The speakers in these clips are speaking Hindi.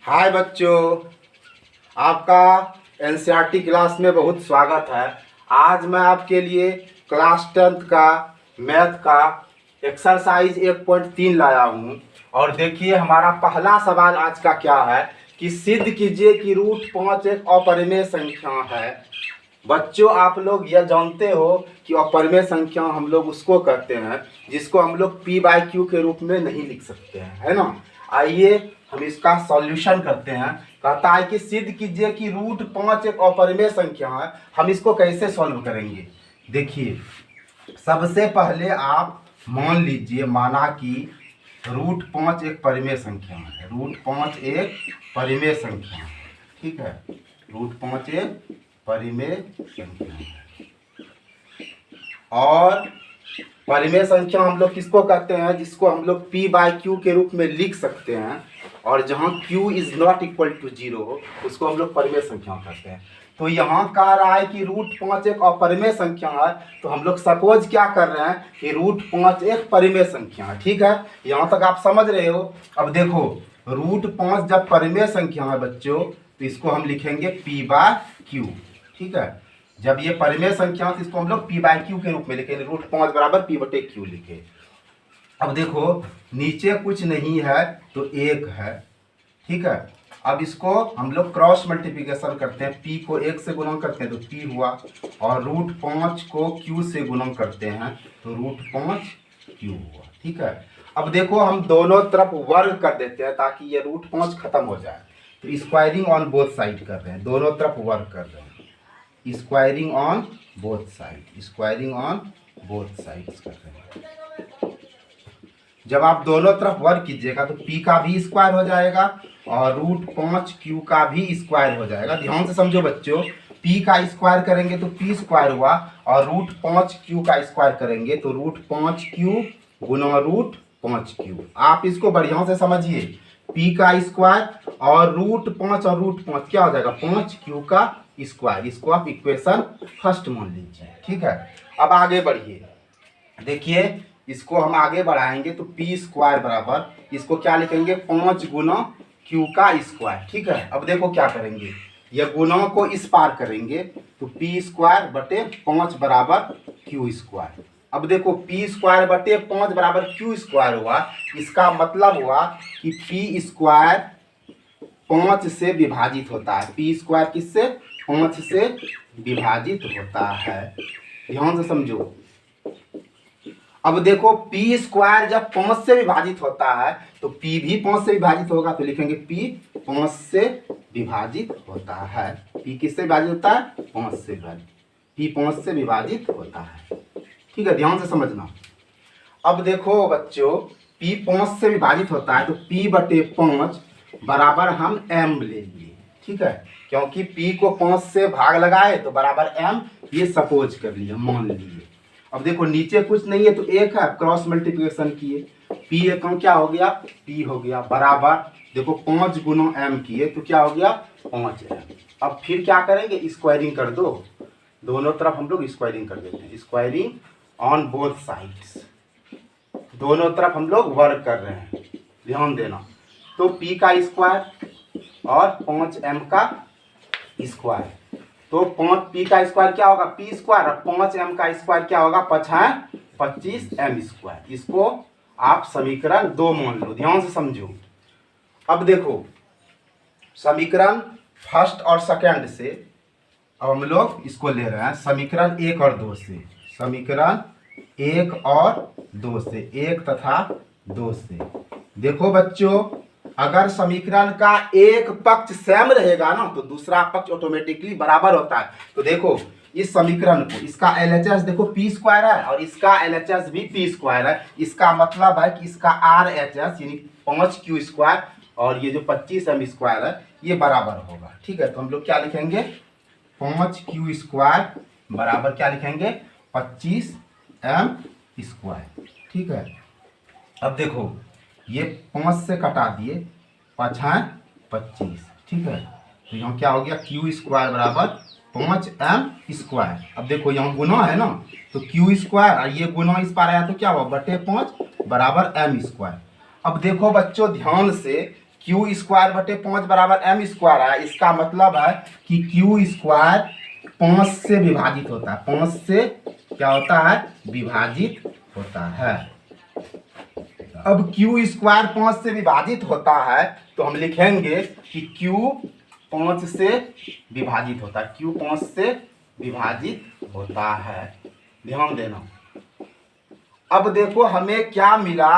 हाय बच्चों, आपका एनसीईआरटी क्लास में बहुत स्वागत है। आज मैं आपके लिए क्लास 10th का मैथ का एक्सरसाइज 1.3 लाया हूँ। और देखिए हमारा पहला सवाल आज का क्या है कि सिद्ध कीजिए कि रूट 5 एक अपरिमेय संख्या है। बच्चों, आप लोग यह जानते हो कि अपरिमेय संख्या हम लोग उसको कहते हैं जिसको हम लोग p/q के रूप में नहीं लिख सकते हैं, है ना। आइए हम इसका सॉल्यूशन करते हैं। कहता है कि सिद्ध कीजिए कि रूट 5 एक अपरिमेय संख्या है। हम इसको कैसे सॉल्व करेंगे? देखिए, सबसे पहले आप मान लीजिए, माना कि रूट 5 एक परिमेय संख्या है। रूट 5 एक परिमेय संख्या है, ठीक है। रूट 5 एक परिमेय संख्या है। और परिमेय संख्या हम लोग किसको कहते हैं? जिसको हम लोग p/q के रूप में लिख सकते हैं। और जहाँ q is not equal to 0 उसको हम लोग परिमेय संख्या कहते हैं। तो यहाँ कह रहा है कि रूट 5 एक अपरिमेय संख्या है। तो हम लोग सपोज क्या कर रहे हैं कि रूट 5 एक परिमेय संख्या है, ठीक है। यहाँ तक आप समझ रहे हो। अब देखो, रूट 5 जब परिमेय संख्या है बच्चों, तो इसको हम लिखेंगे p/q, ठीक है। जब ये परिमेय संख्या तो इसको हम लोग p/q के रूप में लिखेंगे। रूट 5 बराबर p/q लिखे। अब देखो, नीचे कुछ नहीं है तो 1 है, ठीक है। अब इसको हम लोग क्रॉस मल्टीप्लिकेशन करते हैं। p को 1 से गुणा करते हैं तो p हुआ, और रूट 5 को q से गुणा करते हैं तो रूट 5q हुआ, ठीक है। अब देखो, हम दोनों तरफ वर्ग कर देते हैं ताकि ये रूट 5 खत्म हो जाए। तो स्क्वायरिंग ऑन बोथ साइड कर रहे हैं, दोनों तरफ वर्ग कर रहे हैं। Squaring on both side, squaring on both sides कर रहे हैं। जब आप दोनों तरफ वर्ग कीजिएगा तो p का भी स्क्वायर हो जाएगा और रूट 5q का भी स्क्वायर हो जाएगा। ध्यान से समझो बच्चों, p का स्क्वायर करेंगे तो p स्क्वायर हुआ, और रूट 5q का स्क्वायर करेंगे तो रूट 5q गुना रूट 5q। आप इसको बढ़िया से समझिए, p का स्क्वायर और रूट 5 और रूट 5 क्या हो जाएगा? 5q का स्क्वायर। इसको आप इक्वेशन फर्स्ट मान लीजिए, ठीक है। अब आगे बढ़िए, देखिए इसको हम आगे बढ़ाएंगे तो p स्क्वायर बराबर, इसको क्या लिखेंगे? 5 गुना q का स्क्वायर, ठीक है। अब देखो क्या करेंगे, ये गुना को इस पार करेंगे तो p स्क्वायर बटे 5 बराबर q स्क्वायर। अब देखो, p स्क्वायर बटे 5 बराबर q स्क्वायर हुआ। इसका मतलब हुआ कि p स्क्वायर 5 से विभाजित होता है। p स्क्वायर किससे? 5 से विभाजित होता है। ध्यान से समझो। अब देखो, p स्क्वायर जब 5 से विभाजित होता है तो p भी 5 से विभाजित होगा, तो लिखेंगे p 5 से विभाजित होता है। p किससे विभाजित होता है? 5 से विभाजित। p 5 से विभाजित होता है, ठीक है। ध्यान से समझना। अब देखो बच्चों, p 5 से विभाजित होता है तो p/5 बराबर हम m ले लिए, ठीक है। क्योंकि p को 5 से भाग लगाए तो बराबर m, ये सपोज कर लिए, मान लिए। अब देखो, नीचे कुछ नहीं है तो 1 है, क्रॉस मल्टीप्लिकेशन किए, p एकम क्या हो गया? p हो गया बराबर, देखो 5 गुना m किए तो क्या हो गया? 5m। अब फिर क्या करेंगे? स्क्वायरिंग कर दो, दोनों तरफ हम लोग स्क्वायरिंग कर देते हैं। स्क्वायरिंग ऑन बोथ साइड्स, दोनों तरफ हम लोग वर्क कर रहे हैं, ध्यान देना। तो p का स्क्वायर और 5m का स्क्वायर, तो 5p का स्क्वायर क्या होगा? p स्क्वायर, और 5m का स्क्वायर क्या होगा? 25m square. इसको आप समीकरण 2 मान लो, ध्यान से समझो। अब देखो, समीकरण फर्स्ट और सेकंड से अब हम लोग इसको ले रहे हैं समीकरण 1 और 2 से। समीकरण 1 और 2 से, 1 तथा 2 से। देखो बच्चों, अगर समीकरण का एक पक्ष सेम रहेगा ना तो दूसरा पक्ष ऑटोमेटिकली बराबर होता है। तो देखो, इस समीकरण को, इसका LHS देखो p स्क्वायर है और इसका LHS भी p स्क्वायर है। इसका मतलब है कि इसका RHS यानी 5q स्क्वायर और ये जो 25m स्क्वायर है ये बराबर होगा, ठीक है। तो हम लोग क्या लिखेंगे? 5q स्क्वायर बराबर क्या लिखेंगे? 25m स्क्वायर, ठीक है। अब देखो, ये 5 से कटा दिए, 5 है 25, ठीक है। तो यहाँ क्या हो गया? q स्क्वायर बराबर 5m स्क्वायर। अब देखो यहाँ गुना है ना, तो q स्क्वायर और ये गुना इस पार आया तो क्या हुआ? बटे 5 बराबर m स्क्वायर। अब देखो बच्चों ध्यान से, क्यू स्क्वायर बटे 5 बराबर एम स्क्वायर है। इसका मतलब है कि क्यू स्क्वायर 5 से विभाजित होता है, 5 से क्या होता है, विभाजित होता है। अब क्यू स्क्वायर 5 से विभाजित होता है तो हम लिखेंगे कि क्यू 5 से विभाजित होता है, क्यू 5 से विभाजित होता है। ध्यान देना। अब देखो हमें क्या मिला,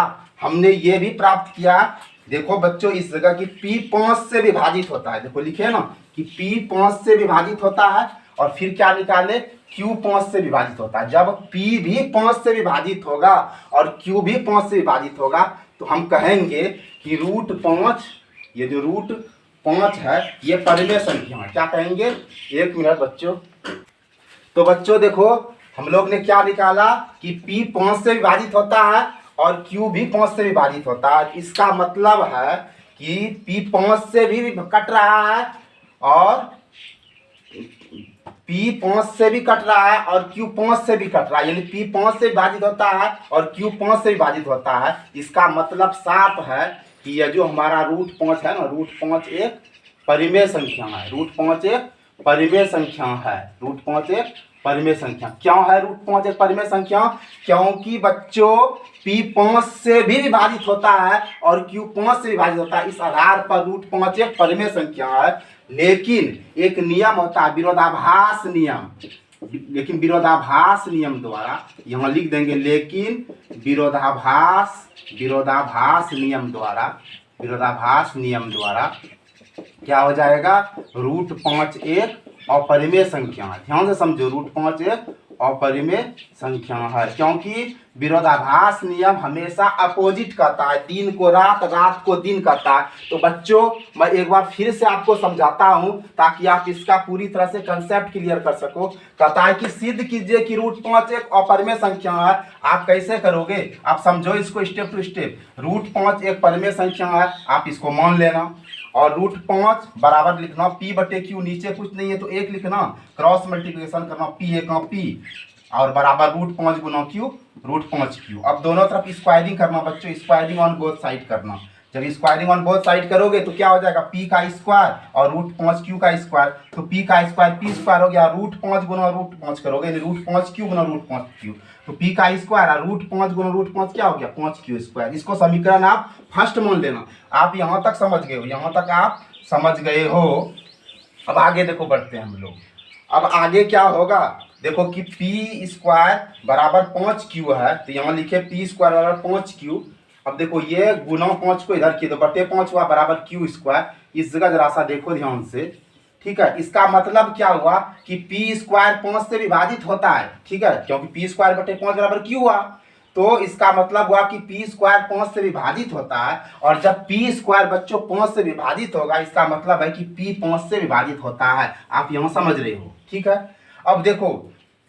हमने ये भी प्राप्त किया। देखो बच्चों इस जगह की P 5 से विभाजित होता है, देखो लिखे ना कि P 5 से विभाजित होता है और फिर क्या निकाले, Q 5 से विभाजित होता है। जब P भी 5 से विभाजित होगा और Q भी 5 से विभाजित होगा तो हम कहेंगे कि √5, ये जो √5 है ये परिमेय संख्या है। क्या कहेंगे, 1 मिनट बच्चों। तो बच्चों देखो हम लोग ने क्या निकाला कि P 5 से विभाजित होता है और Q भी 5 से विभाजित होता है। इसका मतलब है कि P 5 से भी कट रहा है और P 5 से भी कट रहा है और Q 5 से भी कट रहा है, यानी P 5 से विभाजित होता है और Q 5 से विभाजित होता है। इसका मतलब साफ है कि यह जो हमारा √5 है ना, √5 एक परिमेय संख्या है, √5 एक परिमेय संख्या है, √5 एक परिमेय संख्या। क्यों है √5 एक परिमेय संख्या, क्योंकि बच्चों P 5 से भी विभाजित होता है और Q 5 से विभाजित होता है। इस आधार पर √5 एक परिमेय संख्या है। लेकिन एक नियम होता है, विरोधाभास नियम, लेकिन विरोधाभास नियम द्वारा यहाँ लिख देंगे, लेकिन विरोधाभास नियम द्वारा क्या हो जाएगा, √5 एक अपरिमेय संख्या है। ध्यान से समझो, √5 एक अपरिमेय संख्या है, क्योंकि विरोधाभास नियम हमेशा अपोजिट करता है, दिन को रात, रात को दिन करता है। तो बच्चों मैं एक बार फिर से आपको समझाता हूं ताकि आप इसका पूरी तरह से कंसेप्ट क्लियर कर सको। कहता है कि सिद्ध कीजिए कि √5 एक अपरिमेय संख्या है। आप कैसे करोगे, आप समझो इसको स्टेप टू स्टेप। √5 एक परिमेय संख्या है, आप इसको मान लेना और √5 बराबर लिखना P बटे Q, नीचे कुछ नहीं है तो 1 लिखना, क्रॉस मल्टीप्लिकेशन करना, P 1 P और बराबर √5 गुना Q, √5Q। अब दोनों तरफ स्क्वायरिंग करना बच्चों, स्क्वायरिंग ऑन बोथ साइड करना। जब स्क्वायरिंग ऑन बोथ साइड करोगे तो क्या हो जाएगा, P का स्क्वायर और √5Q का स्क्वायर। तो P का स्क्वायर P स्क्वायर हो गया, √5 गुना √5 करोगे, √5Q गुना √5Q। तो P का स्क्वायर और √5 गुना √5 क्या हो गया, 5Q स्क्वायर। इसको समीकरण आप फर्स्ट मान लेना। आप यहाँ तक समझ गए हो, यहाँ तक आप समझ गए हो। अब आगे देखो बढ़ते हैं हम लोग। अब आगे क्या होगा, देखो कि P स्क्वायर बराबर 5Q है, तो यहाँ लिखे P स्क्वायर बराबर 5Q। अब देखो ये गुना 5 को इधर किए तो बटे 5 हुआ बराबर Q स्क्वायर। इस जगह जरा सा देखो ध्यान से, ठीक है। इसका मतलब क्या हुआ कि P स्क्वायर 5 से विभाजित होता है, ठीक है, क्योंकि P स्क्वायर बटे 5 बराबर Q हुआ। तो इसका मतलब हुआ कि P स्क्वायर 5 से विभाजित होता है और जब P स्क्वायर बच्चों 5 से विभाजित होगा इसका मतलब है कि P 5 से विभाजित होता है। आप यहाँ समझ रहे हो, ठीक है। अब देखो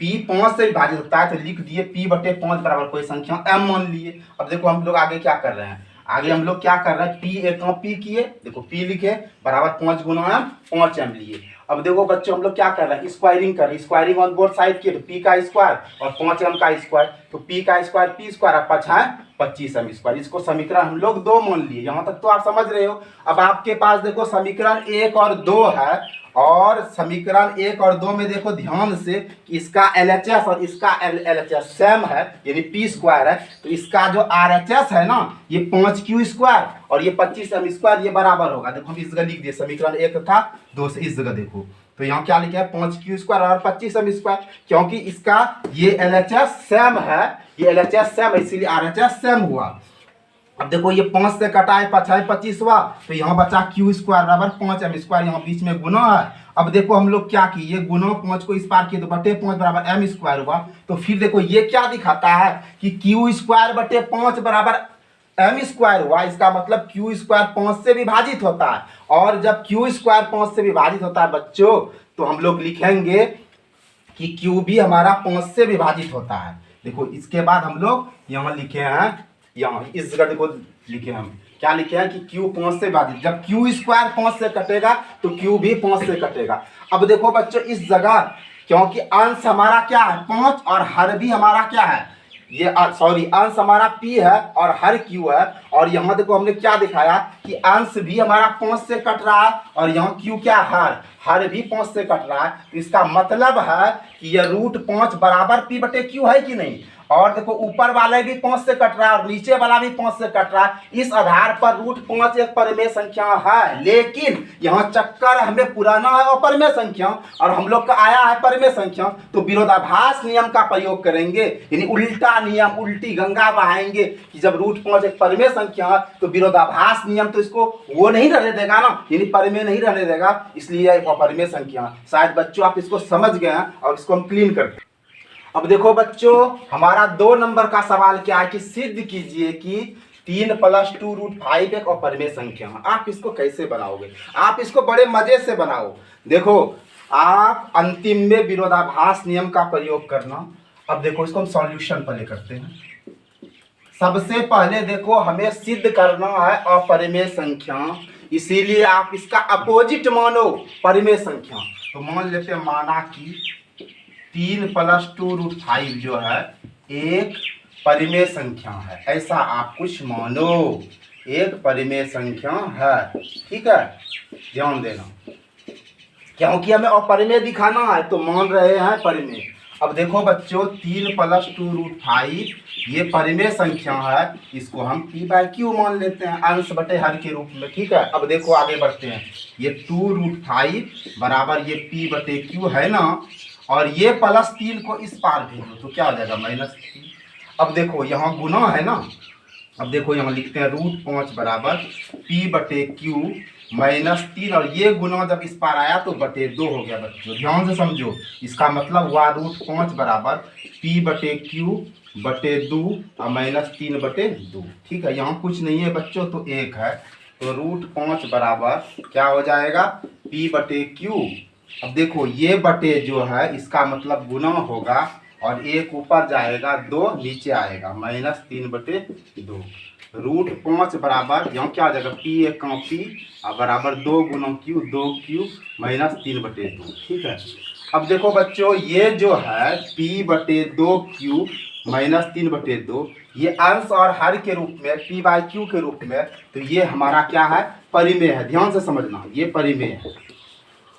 P 5 से विभाजित होता है तो लिख दिए P बटे 5 बराबर कोई संख्या M मान लिए। अब देखो हम लोग आगे क्या कर रहे हैं, आगे हम लोग क्या कर रहे हैं, P 1 P किए, देखो P लिखे बराबर 5 गुना M 5M लिए। अब देखो बच्चों हम लोग क्या कर रहे हैं, स्क्वायरिंग कर रहे हैं, स्क्वायरिंग ऑन बोथ साइड किए तो P का स्क्वायर और 5M का स्क्वायर, तो P का स्क्वायर P स्क्वायर और 5 है 25M स्क्वायर। इसको समीकरण हम लोग 2 मान लिए, यहाँ तक तो आप समझ रहे हो। अब आपके पास देखो समीकरण 1 और 2 है और समीकरण 1 और 2 में देखो ध्यान से कि इसका LHS और इसका LHS सेम है, यानी P स्क्वायर है। तो इसका जो RHS है ना ये 5Q स्क्वायर और ये 25M स्क्वायर, ये बराबर होगा। देखो हम इस जगह लिख दिए, समीकरण 1 था 2 से इस जगह देखो, तो यहाँ क्या लिखा है 5Q स्क्वायर और 25M स्क्वायर, क्योंकि इसका ये LHS सेम है, ये LHS सेम है इसीलिए RHS सेम हुआ। अब देखो ये 5 से कटाए 5 है 25 हुआ, तो यहाँ बचा Q स्क्वायर बराबर 5M स्क्वायर, यहाँ बीच में गुना है। अब देखो हम लोग क्या किए, ये गुना 5 को इस पार किए तो बटे 5 बराबर M स्क्वायर हुआ। तो फिर देखो ये क्या दिखाता है कि Q स्क्वायर बटे 5 बराबर M स्क्वायर हुआ। इसका मतलब Q स्क्वायर 5 से विभाजित होता है और जब Q स्क्वायर 5 से विभाजित होता है बच्चों तो हम लोग लिखेंगे कि Q भी हमारा 5 से विभाजित होता है। देखो इसके बाद हम लोग यहाँ लिखे हैं, यहाँ इस जगह देखो लिखे हम क्या लिखे हैं कि Q 5 से विभाजित, जब Q स्क्वायर 5 से कटेगा तो Q भी 5 से कटेगा। अब देखो बच्चों इस जगह क्योंकि अंश हमारा क्या है 5 और हर भी हमारा क्या है ये सॉरी अंश हमारा p है और हर q है, और यहाँ देखो हमने क्या दिखाया कि अंश भी हमारा 5 से कट रहा है और यहाँ q क्या हर भी 5 से कट रहा है। तो इसका मतलब है कि ये √5 बराबर p बटे q है कि नहीं। और देखो ऊपर वाले भी 5 से कट रहा है और नीचे वाला भी 5 से कट रहा है। इस आधार पर √5 एक परिमेय संख्या है, लेकिन यहाँ चक्कर हमें पुराना है अपरिमेय संख्या और हम लोग का आया है परिमेय संख्या। तो विरोधाभास नियम का प्रयोग करेंगे, यानी उल्टा नियम, उल्टी गंगा बहाएंगे कि जब √5 एक परिमेय संख्या है तो विरोधाभास नियम तो इसको वो नहीं रहने देगा ना, यानी परिमेय नहीं रहने देगा, इसलिए एक अपरिमेय संख्या। शायद बच्चों आप इसको समझ गए हैं और इसको हम क्लीन करते हैं। अब देखो बच्चों, हमारा 2 नंबर का सवाल क्या है कि सिद्ध कीजिए कि 3 + 2√5 एक अपरिमेय संख्या है। आप इसको कैसे बनाओगे? आप इसको बड़े मजे से बनाओ। देखो आप अंतिम में विरोधाभास नियम का प्रयोग करना। अब देखो इसको हम सॉल्यूशन पहले करते हैं। सबसे पहले देखो हमें सिद्ध करना है अपरिमेय संख्या, इसीलिए आप इसका अपोजिट मानो परिमेय संख्या। तो मान लेते हैं, माना कि 3 + 2√5 जो है एक परिमेय संख्या है, ऐसा आप कुछ मानो, एक परिमेय संख्या है। ठीक है, ध्यान देना, क्योंकि हमें अपरिमेय दिखाना है तो मान रहे हैं परिमेय। अब देखो बच्चों, 3 + 2√5 ये परिमेय संख्या है, इसको हम p/q मान लेते हैं, अंश बटे हर के रूप में। ठीक है, अब देखो आगे बढ़ते हैं। ये 2√5 बराबर ये p/q है ना, और ये +3 को इस पार भेजो तो क्या हो जाएगा -3। अब देखो यहाँ गुना है ना, अब देखो यहाँ लिखते हैं √5 बराबर p/q -3, और ये गुना जब इस पार आया तो /2 हो गया। बच्चों ध्यान से समझो, इसका मतलब हुआ √5 बराबर p/q /2 और -3/2। ठीक है, यहाँ कुछ नहीं है बच्चों तो 1 है, तो √5 बराबर क्या हो जाएगा p/q। अब देखो ये बटे जो है इसका मतलब गुना होगा और 1 ऊपर जाएगा 2 नीचे आएगा, -3/2। √5 बराबर यहाँ क्या आ जाएगा p1 p और बराबर 2 × q, 2q -3/2। ठीक है, अब देखो बच्चों ये जो है p/2q -3/2 ये अंश और हर के रूप में p/q के रूप में, तो ये हमारा क्या है परिमेय है। ध्यान से समझना, ये परिमेय है।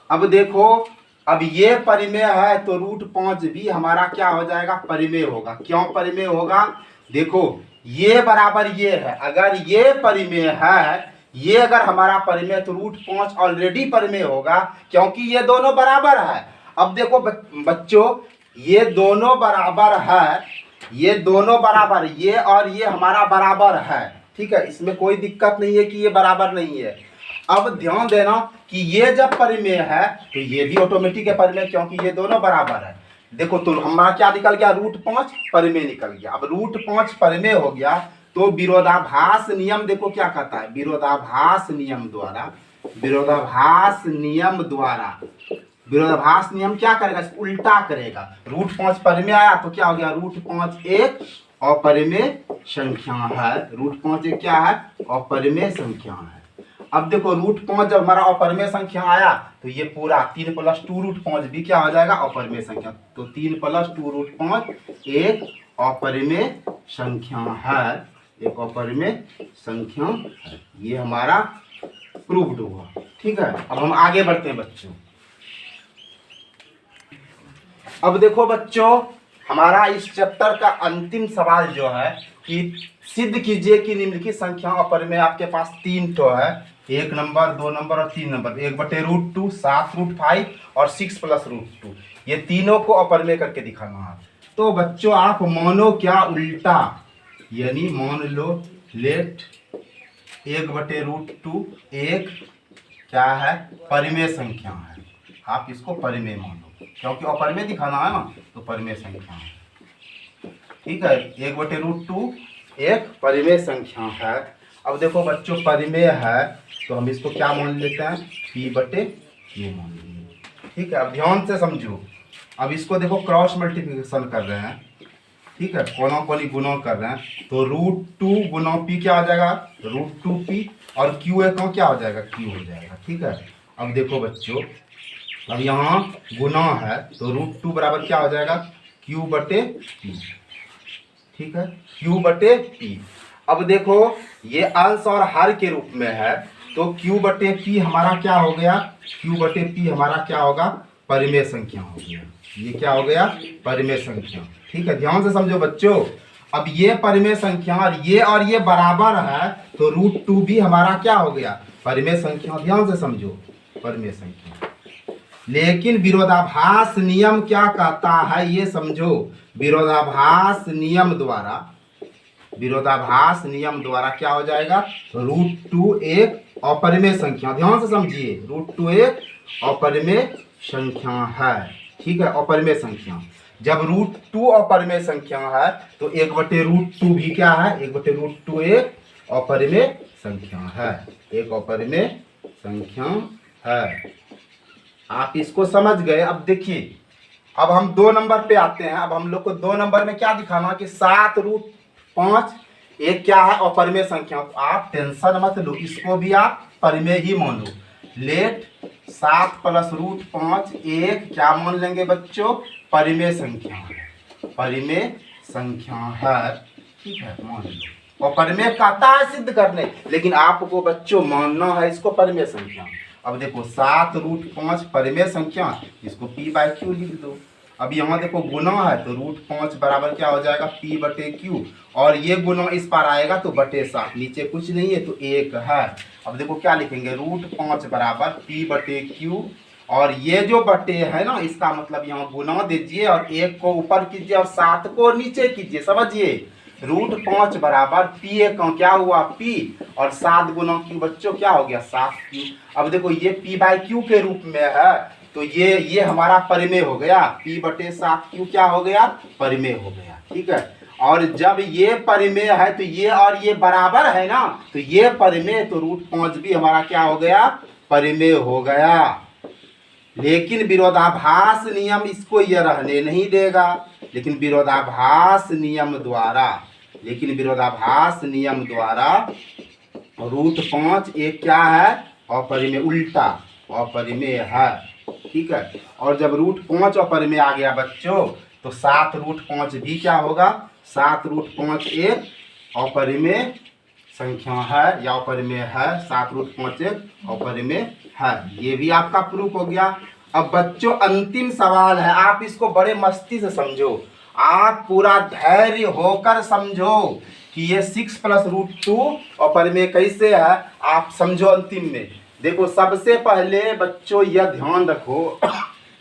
अब देखो, अब ये परिमेय है तो √5 भी हमारा क्या हो जाएगा परिमेय होगा। क्यों परिमेय होगा? देखो ये बराबर ये है, अगर ये परिमेय है, ये अगर हमारा परिमेय तो √5 ऑलरेडी परिमेय होगा, क्योंकि ये दोनों बराबर है। अब देखो बच्चों, ये दोनों बराबर है, ये दोनों बराबर, ये और ये हमारा बराबर है। ठीक है, इसमें कोई दिक्कत नहीं है कि ये बराबर नहीं है। अब ध्यान देना कि ये जब परिमेय है तो ये भी ऑटोमेटिक है परिमेय, क्योंकि ये दोनों बराबर है। देखो तो हमारा क्या निकल गया, √5 परिमेय निकल गया। अब √5 परिमेय हो गया तो विरोधाभास नियम देखो क्या कहता है, विरोधाभास नियम द्वारा, विरोधाभास नियम क्या करेगा, उल्टा करेगा। √5 परिमेय आया तो क्या हो गया, √5 एक अपरिमेय संख्या है। √5 एक क्या है, अपरिमेय संख्या है। अब देखो √5 जब हमारा अपरिमेय संख्या आया तो ये पूरा 3 + 2√5 भी क्या हो जाएगा अपरिमेय संख्या। तो 3 + 2√5 एक अपरिमेय संख्या है, एक अपरिमेय संख्या है। ये हमारा प्रूव्ड हुआ। ठीक है, अब हम आगे बढ़ते हैं बच्चों। अब देखो बच्चों, हमारा इस चैप्टर का अंतिम सवाल जो है कि सिद्ध कीजिए कि निम्नलिखित संख्या अपरिमेय। आपके पास 3 ठो है, 1 नंबर, 2 नंबर और 3 नंबर। 1/√2, 7√5 और 6 + √2, ये तीनों को अपरिमेय करके दिखाना है। तो बच्चों आप मानो क्या उल्टा, यानी मान लो लेट 1/√2 एक क्या है परिमेय संख्या है, आप इसको परिमेय मानो, क्योंकि अपरिमेय दिखाना है ना तो परिमेय संख्या है। ठीक है, 1/√2 एक परिमेय संख्या है। अब देखो बच्चों परिमेय है तो हम इसको क्या मान लेते हैं, p/q मान लेंगे। ठीक है, अब ध्यान से समझो। अब इसको देखो क्रॉस मल्टीप्लिकेशन कर रहे हैं। ठीक है, कोना कोनी गुना कर रहे हैं, तो √2 × p क्या हो जाएगा, √2p, और q एक क्या हो जाएगा, q हो जाएगा। ठीक है, अब देखो बच्चों, अब यहाँ गुना है तो √2 बराबर क्या हो जाएगा, q/p। ठीक है, Q बटे P। अब देखो ये अंश और हर के रूप में है, तो Q बटे P हमारा क्या हो गया, Q बटे P हमारा क्या होगा, परिमेय संख्या हो गया। ये क्या हो गया, परिमेय संख्या। ठीक है, ध्यान से समझो बच्चों। अब ये परिमेय संख्या और ये बराबर है, तो √2 भी हमारा क्या हो गया, परिमेय संख्या। ध्यान से समझो, परिमेय संख्या। लेकिन विरोधाभास नियम क्या कहता है, ये समझो। विरोधाभास नियम द्वारा क्या हो जाएगा, √2 एक अपरिमेय संख्या। ध्यान से समझिए, √2 एक अपरिमेय संख्या है। ठीक है, अपरिमेय संख्या। जब √2 अपरिमेय संख्या है तो 1/√2 भी क्या है, 1/√2 एक अपरिमेय संख्या है, एक अपरिमेय संख्या है। आप इसको समझ गए। अब देखिए, अब हम 2 नंबर पे आते हैं। अब हम लोग को 2 नंबर में क्या दिखाना कि 7√5 एक क्या है, अपरिमेय संख्या। तो आप टेंशन मत लो, इसको भी आप परिमेय ही मानो। लेट 7 + √5 एक क्या मान लेंगे बच्चों, परिमेय संख्या है, परिमेय संख्या है। ठीक है, मान लो। और परिमेय कहता है सिद्ध करने, लेकिन आपको बच्चों मानना है इसको परिमेय संख्या। अब देखो 7√5 परिमेय संख्या, इसको P/Q लिख दो। अब यहाँ देखो गुना है, तो √5 बराबर क्या हो जाएगा, P/Q। और ये गुना इस पर आएगा तो बटे 7, नीचे कुछ नहीं है तो 1 है। अब देखो क्या लिखेंगे, √5 बराबर P/Q। और ये जो बटे है ना, इसका मतलब यहाँ गुना दीजिए और 1 को ऊपर कीजिए और 7 को नीचे कीजिए। समझिए, √5 बराबर P का क्या हुआ, P, और 7 गुना Q बच्चों क्या हो गया, 7Q। अब देखो ये P/Q के रूप में है, तो ये हमारा परिमेय हो गया। P/7Q क्या हो गया, परिमेय हो गया। ठीक है, और जब ये परिमेय है तो ये और ये बराबर है ना, तो ये परिमेय, तो √5 भी हमारा क्या हो गया, परिमेय हो गया। लेकिन विरोधाभास नियम इसको ये रहने नहीं देगा। लेकिन विरोधाभास नियम द्वारा √5 एक क्या है, अपरिमेय, उल्टा अपरिमेय है। ठीक है, और जब √5 अपरिमेय आ गया बच्चों, तो 7√5 भी क्या होगा, 7√5 एक अपरिमेय संख्या है या अपरिमेय है। 7√5 एक अपरिमेय है। ये भी आपका प्रूफ हो गया। अब बच्चों अंतिम सवाल है, आप इसको बड़े मस्ती से समझो, आप पूरा धैर्य होकर समझो कि ये 6 + √2 अपरिमेय कैसे है, आप समझो अंतिम में। देखो सबसे पहले बच्चों यह ध्यान रखो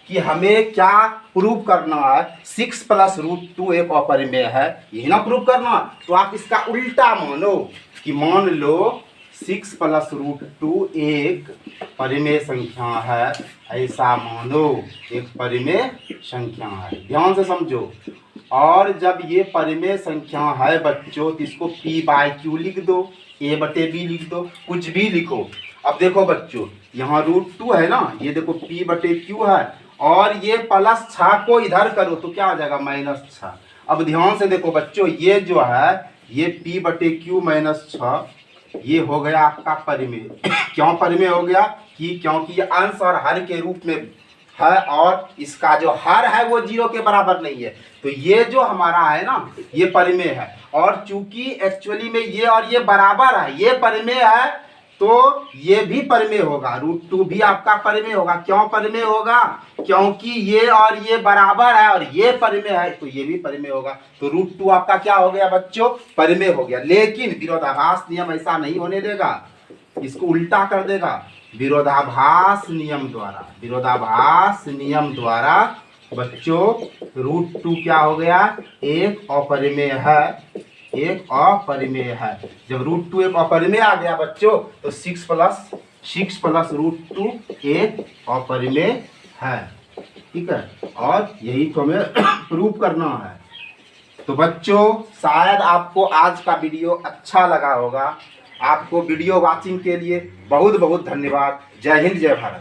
कि हमें क्या प्रूव करना है, 6 + √2 एक अपरिमेय है, यही ना प्रूव करना। तो आप इसका उल्टा मानो कि मान लो 6 + √2 एक परिमेय संख्या है, ऐसा मानो, एक परिमेय संख्या है। ध्यान से समझो। और जब ये परिमेय संख्या है बच्चों, तो इसको P/Q लिख दो, A/B लिख दो, कुछ भी लिखो। अब देखो बच्चों, यहाँ √2 है ना, ये देखो P/Q है, और ये +6 को इधर करो तो क्या आ जाएगा, -6। अब ध्यान से देखो बच्चों, ये जो है ये P/Q -6 ये हो गया आपका परिमेय। क्यों परिमेय हो गया, कि क्योंकि ये अंश और हर के रूप में है, और इसका जो हर है वो 0 के बराबर नहीं है, तो ये जो हमारा है ना, ये परिमेय है। और चूंकि एक्चुअली में ये और ये बराबर है, ये परिमेय है, तो ये भी परिमेय होगा। √2 भी आपका परिमेय होगा। क्यों परिमेय होगा, क्योंकि ये और ये बराबर है और ये परिमेय है, तो ये भी परिमेय होगा। तो √2 आपका क्या हो गया बच्चों, परिमेय हो गया। लेकिन विरोधाभास नियम ऐसा नहीं होने देगा, इसको उल्टा कर देगा। विरोधाभास नियम द्वारा बच्चों √2 क्या हो गया, एक अपरिमेय है, एक अपरिमेय है। जब √2 एक अपरिमेय आ गया बच्चों, तो 6 + √2 एक अपरिमेय है। ठीक है, और यही तो हमें प्रूव करना है। तो बच्चों शायद आपको आज का वीडियो अच्छा लगा होगा। आपको वीडियो वॉचिंग के लिए बहुत बहुत धन्यवाद। जय हिंद, जय भारत।